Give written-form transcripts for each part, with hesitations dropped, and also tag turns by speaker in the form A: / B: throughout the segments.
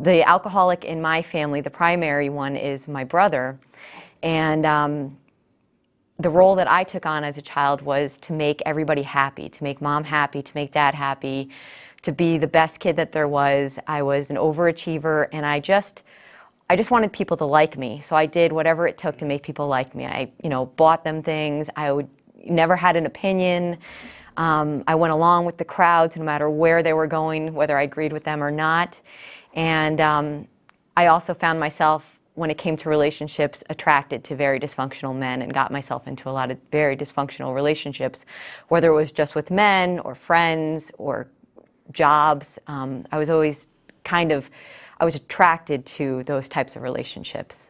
A: the alcoholic in my family, the primary one, is my brother. And the role that I took on as a child was to make everybody happy, to make mom happy, to make dad happy, to be the best kid that there was. I was an overachiever, and I just wanted people to like me. So I did whatever it took to make people like me. I, bought them things. I never had an opinion. I went along with the crowds no matter where they were going, whether I agreed with them or not. And I also found myself, when it came to relationships, attracted to very dysfunctional men, and got myself into a lot of very dysfunctional relationships, whether it was just with men or friends or jobs. I was always I was attracted to those types of relationships.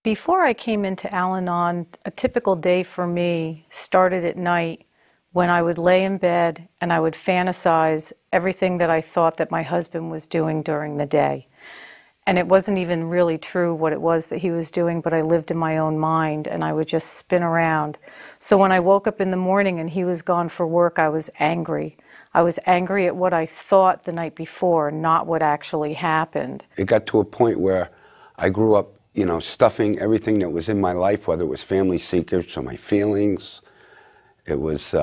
B: Before I came into Al-Anon, a typical day for me started at night when I would lay in bed and I would fantasize everything that I thought that my husband was doing during the day. And it wasn't even really true what it was that he was doing, but I lived in my own mind and I would just spin around. So when I woke up in the morning and he was gone for work, I was angry. I was angry at what I thought the night before, not what actually happened. It got to a point where I grew up, stuffing everything that was in my life, whether it was family secrets or my feelings. It was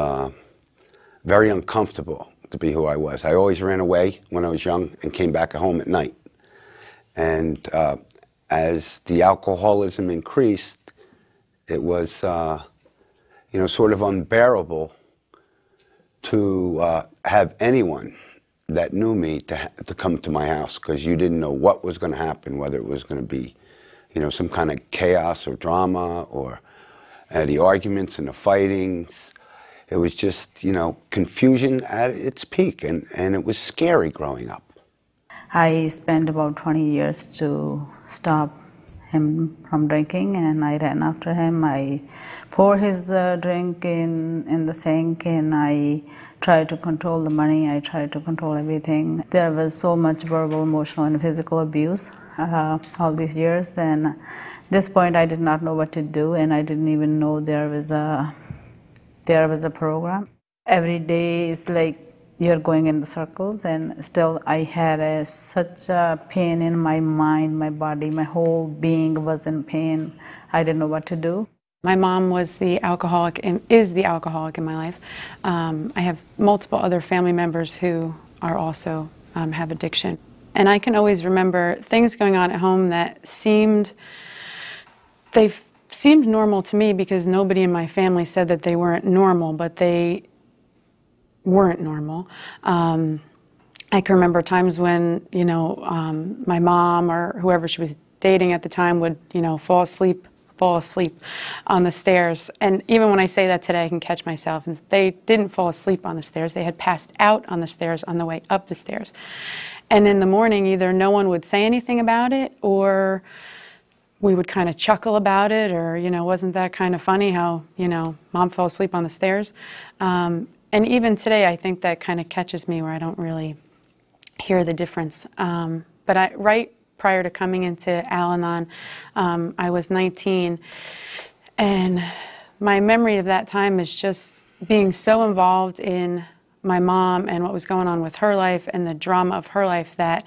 B: very uncomfortable to be who I was. I always ran away when I was young and came back home at night. And as the alcoholism increased, it was, sort of unbearable to have anyone that knew me to come to my house, because you didn't know what was going to happen, whether it was going to be, some kind of chaos or drama, or the arguments and the fightings. It was just, confusion at its peak, and it was scary growing up.
C: I spent about 20 years to stop him from drinking, and I ran after him. I poured his drink in the sink, and I tried to control the money. I tried to control everything. There was so much verbal, emotional, and physical abuse all these years, and at this point I did not know what to do, and I didn't even know there was a program. Every day is like you're going in the circles, and still I had such a pain in my mind, my body, my whole being was in pain. I didn't know what to do.
D: My mom was the alcoholic and is the alcoholic in my life. I have multiple other family members who are also have addiction. And I can always remember things going on at home that seemed normal to me, because nobody in my family said that they weren't normal, but they weren't normal. I can remember times when, my mom or whoever she was dating at the time would, fall asleep on the stairs. And even when I say that today, I can catch myself. And they didn't fall asleep on the stairs. They had passed out on the stairs on the way up the stairs. And in the morning, either no one would say anything about it, or we would kind of chuckle about it, or, wasn't that kind of funny how, mom fell asleep on the stairs? And even today, I think that kind of catches me, where I don't really hear the difference. But right prior to coming into Al-Anon, I was 19, and my memory of that time is just being so involved in my mom and what was going on with her life and the drama of her life that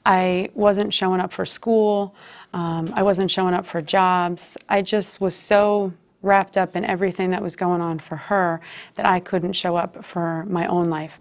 D: I wasn't showing up for school, I wasn't showing up for jobs. I just was so wrapped up in everything that was going on for her that I couldn't show up for my own life.